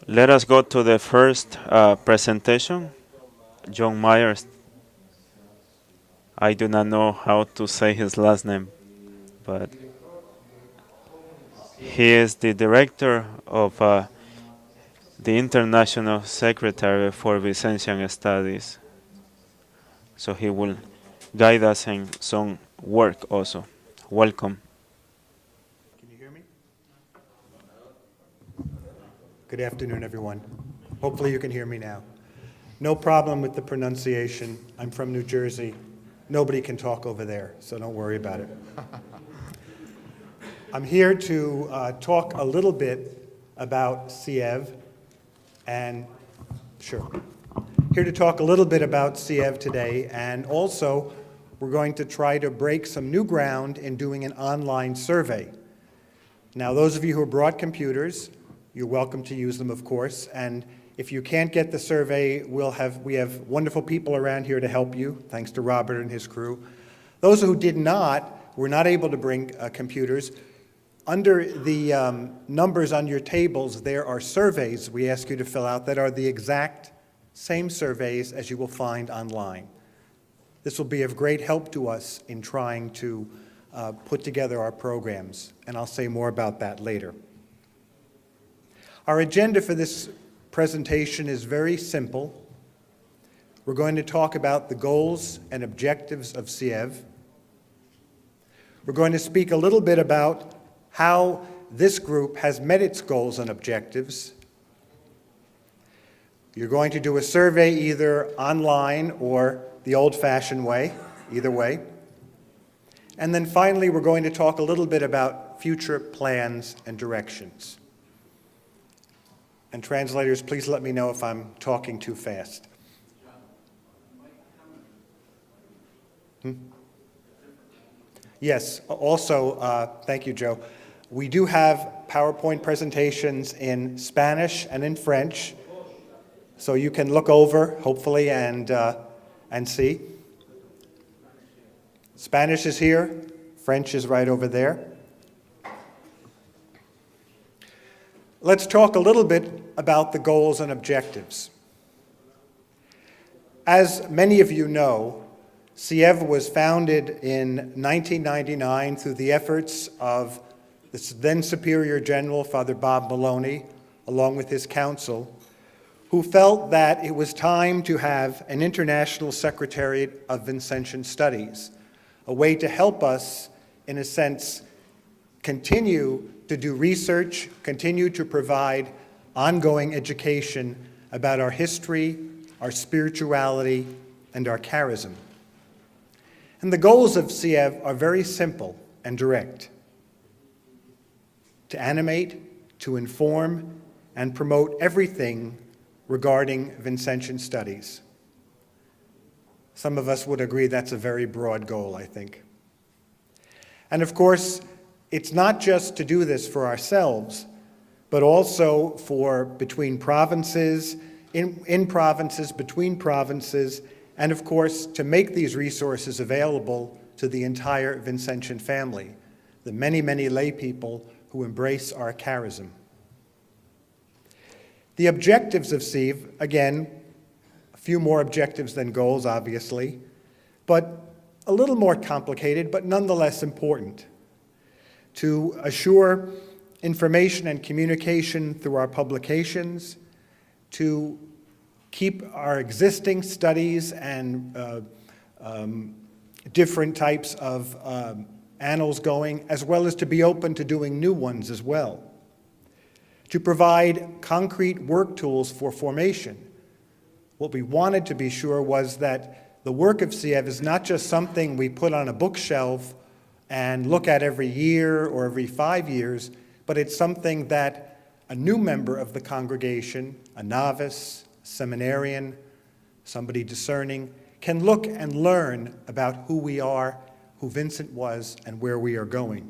Let us go to the first presentation. John Myers. I do not know how to say his last name, but he is the director of the International Secretary for Vincentian Studies. So he will guide us in some work also. Welcome. Can you hear me? Good afternoon, everyone. Hopefully you can hear me now. No problem with the pronunciation. I'm from New Jersey. Nobody can talk over there, so don't worry about it. I'm here to talk a little bit about SIEV and, sure. Here to talk a little bit about SIEV today, and also we're going to try to break some new ground in doing an online survey. Now, those of you who brought computers, you're welcome to use them, of course, and if you can't get the survey, we have wonderful people around here to help you, thanks to Robert and his crew. Those who were not able to bring computers, under the numbers on your tables, there are surveys we ask you to fill out that are the exact same surveys as you will find online. This will be of great help to us in trying to put together our programs, and I'll say more about that later. Our agenda for this presentation is very simple. We're going to talk about the goals and objectives of SIEV. We're going to speak a little bit about how this group has met its goals and objectives. You're going to do a survey either online or the old-fashioned way, either way. And then finally, we're going to talk a little bit about future plans and directions. And translators, please let me know if I'm talking too fast. Yes, also, thank you, Joe. We do have PowerPoint presentations in Spanish and in French, so you can look over, hopefully, and see. Spanish is here, French is right over there. Let's talk a little bit about the goals and objectives. As many of you know, SIEV was founded in 1999 through the efforts of the then Superior General, Father Bob Maloney, along with his council, who felt that it was time to have an International Secretariat of Vincentian Studies, a way to help us, in a sense, continue to do research, continue to provide ongoing education about our history, our spirituality, and our charism. And the goals of SIEV are very simple and direct: to animate, to inform, and promote everything regarding Vincentian studies. Some of us would agree that's a very broad goal, I think. And of course, it's not just to do this for ourselves, but also for between provinces, in provinces, between provinces, and of course, to make these resources available to the entire Vincentian family, the many, many lay people who embrace our charism. The objectives of SIEV, again, a few more objectives than goals, obviously, but a little more complicated, but nonetheless important: to assure information and communication through our publications, to keep our existing studies and different types of annals going, as well as to be open to doing new ones as well. To provide concrete work tools for formation. What we wanted to be sure was that the work of SIEV is not just something we put on a bookshelf and look at every year or every 5 years, but it's something that a new member of the congregation, a novice, seminarian, somebody discerning, can look and learn about who we are, who Vincent was, and where we are going.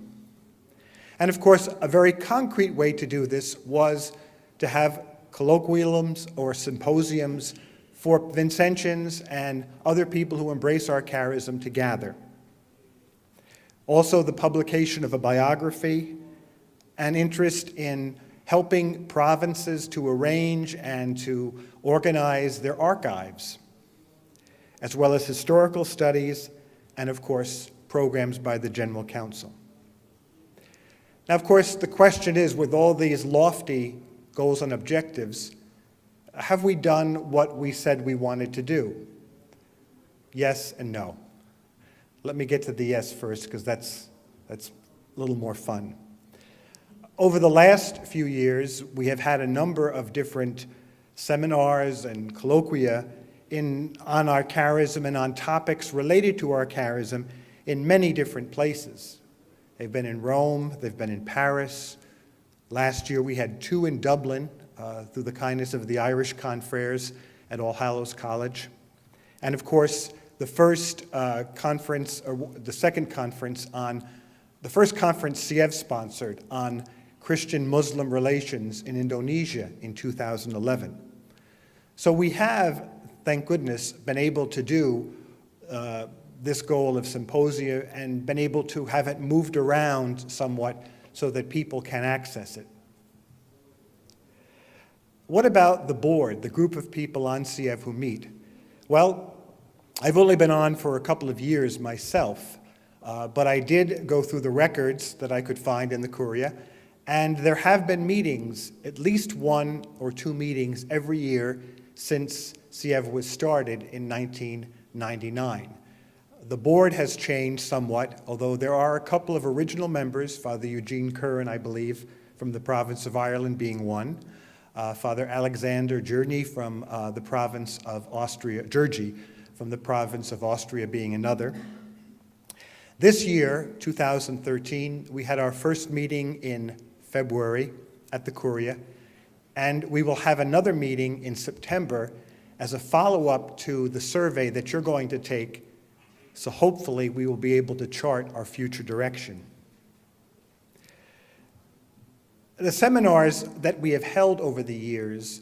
And of course, a very concrete way to do this was to have colloquiums or symposiums for Vincentians and other people who embrace our charism to gather. Also, the publication of a biography, and interest in helping provinces to arrange and to organize their archives, as well as historical studies and, of course, programs by the General Council. Now, of course, the question is, with all these lofty goals and objectives, have we done what we said we wanted to do? Yes and no. Let me get to the yes first, because that's a little more fun. Over the last few years, we have had a number of different seminars and colloquia on our charism and on topics related to our charism in many different places. They've been in Rome, they've been in Paris. Last year we had 2 in Dublin through the kindness of the Irish confreres at All Hallows College. And of course, the first conference, or the second conference the first conference SIEV sponsored on Christian-Muslim relations in Indonesia in 2011. So we have, thank goodness, been able to do this goal of symposia and been able to have it moved around somewhat so that people can access it. What about the board, the group of people on SIEV who meet? Well, I've only been on for a couple of years myself, but I did go through the records that I could find in the Curia, and there have been meetings, at least 1 or 2 meetings every year since SIEV was started in 1999. The board has changed somewhat, although there are a couple of original members, Father Eugene Curran, I believe, from the province of Ireland being one, Father Alexander Journey from the province of Austria, Georgi, from the province of Austria being another. This year, 2013, we had our first meeting in February at the Curia, and we will have another meeting in September as a follow-up to the survey that you're going to take, so hopefully we will be able to chart our future direction. The seminars that we have held over the years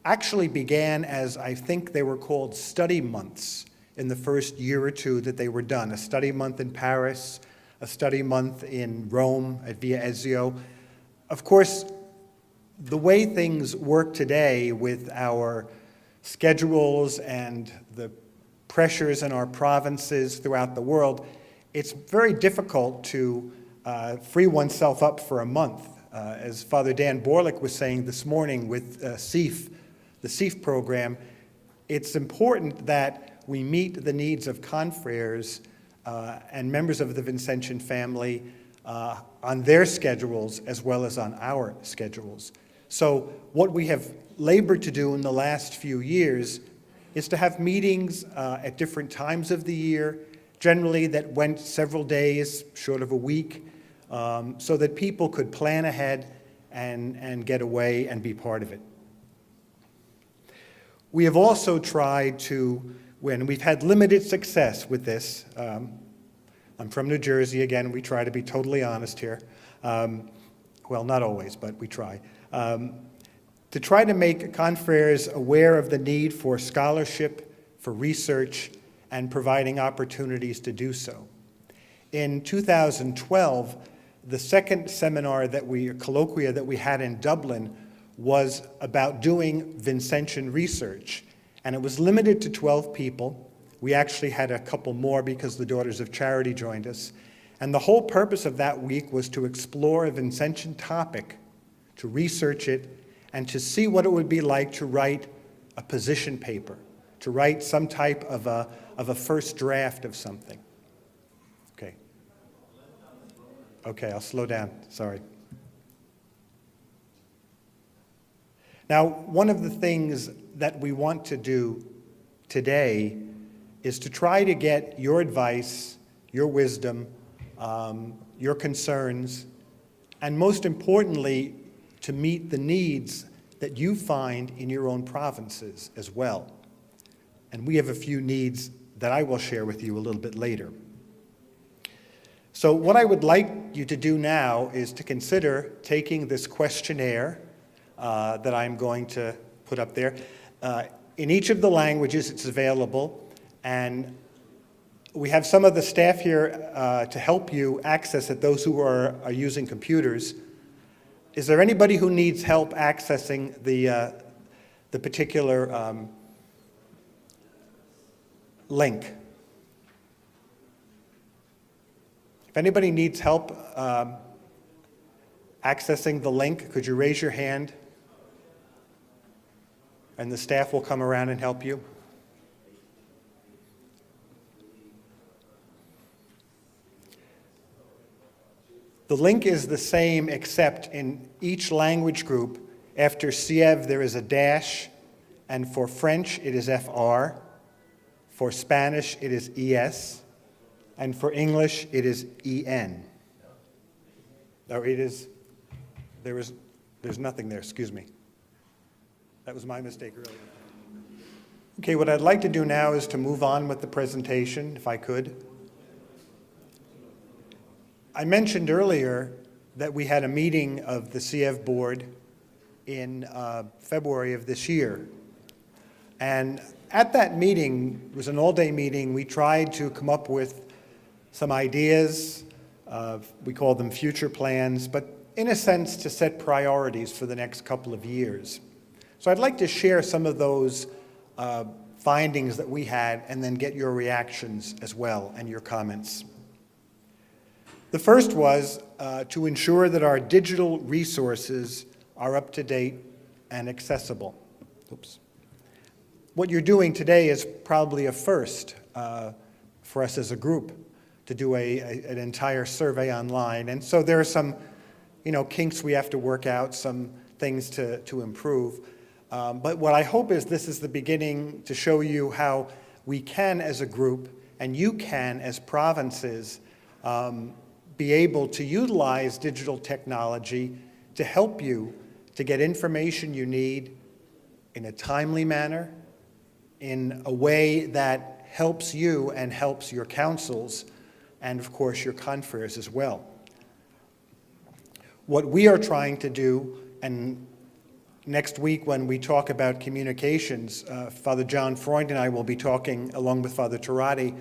actually began as, I think they were called study months in the first year or 2 that they were done. A study month in Paris, a study month in Rome at Via Ezio. Of course, the way things work today with our schedules and the pressures in our provinces throughout the world, it's very difficult to free oneself up for a month. As Father Dan Borlick was saying this morning with SIEV, the SIEV program, it's important that we meet the needs of confreres and members of the Vincentian family on their schedules as well as on our schedules. So what we have labored to do in the last few years is to have meetings at different times of the year, generally that went several days, short of a week, so that people could plan ahead and get away and be part of it. We have also tried to, when we've had limited success with this, I'm from New Jersey, again, we try to be totally honest here. Well, not always, but we try. To try to make confreres aware of the need for scholarship, for research, and providing opportunities to do so. In 2012, the second seminar colloquia that we had in Dublin was about doing Vincentian research, and it was limited to 12 people. We actually had a couple more because the Daughters of Charity joined us. And the whole purpose of that week was to explore a Vincentian topic, to research it, and to see what it would be like to write a position paper, to write some type of a first draft of something. Okay. Okay, I'll slow down, sorry. Now, one of the things that we want to do today is to try to get your advice, your wisdom, your concerns, and most importantly, to meet the needs that you find in your own provinces as well. And we have a few needs that I will share with you a little bit later. So what I would like you to do now is to consider taking this questionnaire that I'm going to put up there. In each of the languages it's available, and we have some of the staff here to help you access it, those who are using computers. Is there anybody who needs help accessing the particular link? If anybody needs help accessing the link, could you raise your hand? And the staff will come around and help you. The link is the same, except in each language group, after SIEV there is a dash, and for French it is FR, for Spanish it is ES, and for English it is EN. Or there's nothing there, excuse me. That was my mistake earlier. Okay, what I'd like to do now is to move on with the presentation, if I could. I mentioned earlier that we had a meeting of the SIEV board in February of this year. And at that meeting, it was an all-day meeting, we tried to come up with some ideas, we call them future plans, but in a sense to set priorities for the next couple of years. So I'd like to share some of those findings that we had and then get your reactions as well and your comments. The first was to ensure that our digital resources are up to date and accessible. Oops. What you're doing today is probably a first for us as a group to do an entire survey online. And so there are some kinks we have to work out, some things to improve. But what I hope is this is the beginning to show you how we can as a group and you can as provinces be able to utilize digital technology to help you to get information you need in a timely manner, in a way that helps you and helps your councils, and of course your confreres as well. What we are trying to do, and next week when we talk about communications, Father John Freund and I will be talking along with Father Turati.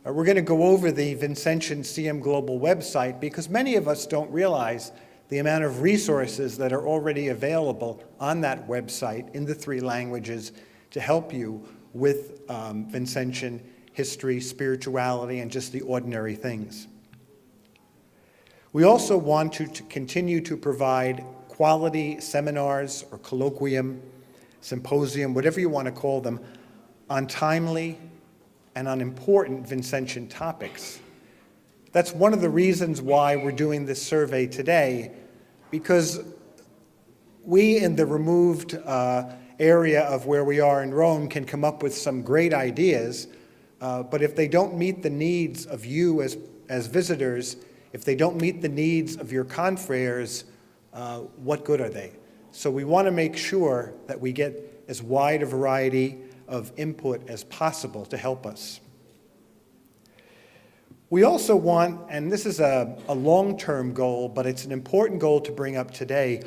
We're going to go over the Vincentian CM Global website because many of us don't realize the amount of resources that are already available on that website in the 3 languages to help you with Vincentian history, spirituality, and just the ordinary things. We also want to continue to provide quality seminars or colloquium, symposium, whatever you want to call them, on timely and on important Vincentian topics. That's one of the reasons why we're doing this survey today, because we in the removed area of where we are in Rome can come up with some great ideas, but if they don't meet the needs of you as visitors, if they don't meet the needs of your confreres, what good are they? So we want to make sure that we get as wide a variety of input as possible to help us. We also want, and this is a long-term goal, but it's an important goal to bring up today.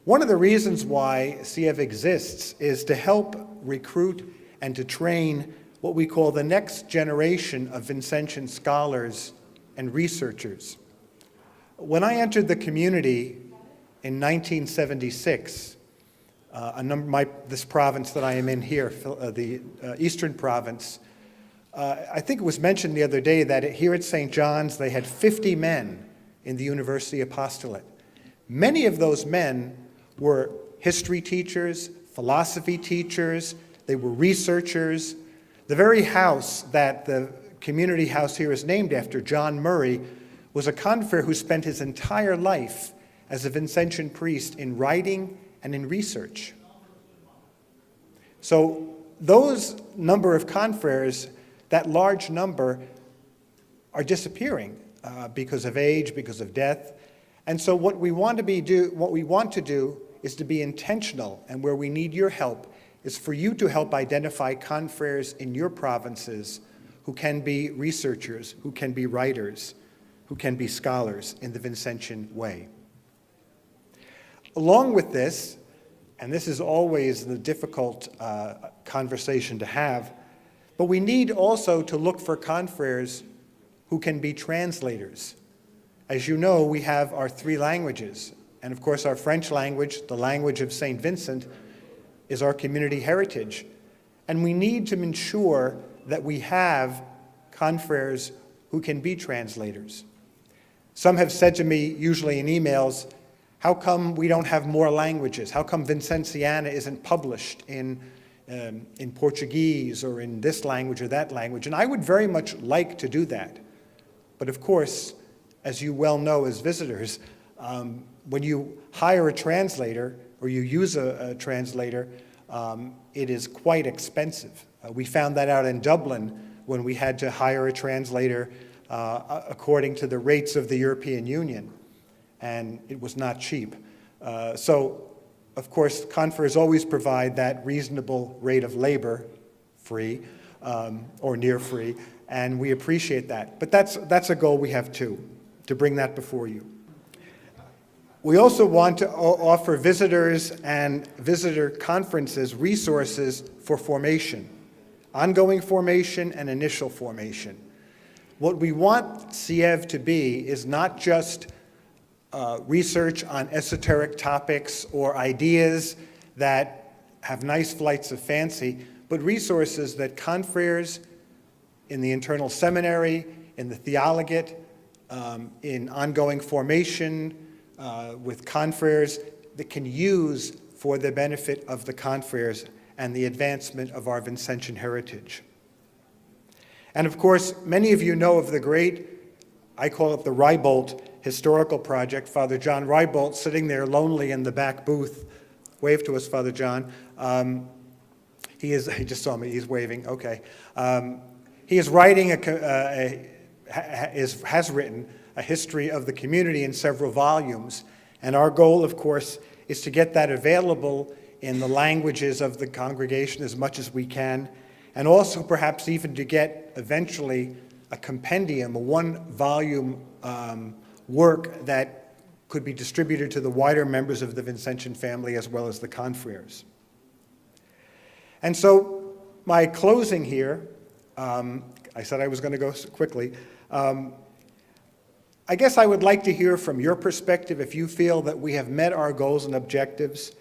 One of the reasons why SIEV exists is to help recruit and to train what we call the next generation of Vincentian scholars and researchers. When I entered the community in 1976, this province that I am in here, the Eastern Province, I think it was mentioned the other day that here at St. John's they had 50 men in the University Apostolate. Many of those men were history teachers, philosophy teachers, they were researchers. The very house that the community house here is named after, John Murray, was a confrere who spent his entire life as a Vincentian priest in writing and in research. So those number of confreres, that large number, are disappearing because of age, because of death. And so what we want to do is to be intentional, and where we need your help is for you to help identify confreres in your provinces who can be researchers, who can be writers, who can be scholars in the Vincentian way. Along with this, and this is always the difficult conversation to have, but we need also to look for confreres who can be translators. As you know, we have our 3 languages, And of course, our French language, the language of St. Vincent, is our community heritage. And we need to ensure that we have confreres who can be translators. Some have said to me, usually in emails, how come we don't have more languages? How come Vincentiana isn't published in Portuguese or in this language or that language? And I would very much like to do that. But of course, as you well know as visitors, when you hire a translator or you use a translator, it is quite expensive. We found that out in Dublin when we had to hire a translator according to the rates of the European Union, and it was not cheap. So, of course, confreres always provide that reasonable rate of labor, free or near free, and we appreciate that. But that's a goal we have too, to bring that before you. We also want to offer visitors and visitor conferences resources for formation, ongoing formation and initial formation. What we want SIEV to be is not just research on esoteric topics or ideas that have nice flights of fancy, but resources that confreres in the internal seminary, in the theologate, in ongoing formation with confreres that can use for the benefit of the confreres and the advancement of our Vincentian heritage. And of course, many of you know of the great, I call it the Rybolt Historical Project. Father John Rybolt, sitting there lonely in the back booth. Wave to us, Father John. He just saw me, he's waving, okay. He is writing, has written a history of the community in several volumes. And our goal, of course, is to get that available in the languages of the congregation as much as we can, and also perhaps even to get eventually a compendium, a one-volume work that could be distributed to the wider members of the Vincentian family as well as the confreres. And so my closing here, I said I was going to go quickly. I guess I would like to hear from your perspective if you feel that we have met our goals and objectives.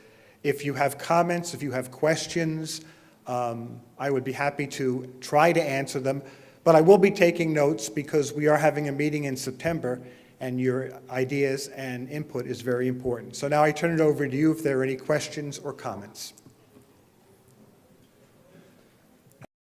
If you have comments, if you have questions, I would be happy to try to answer them. But I will be taking notes because we are having a meeting in September and your ideas and input is very important. So now I turn it over to you if there are any questions or comments.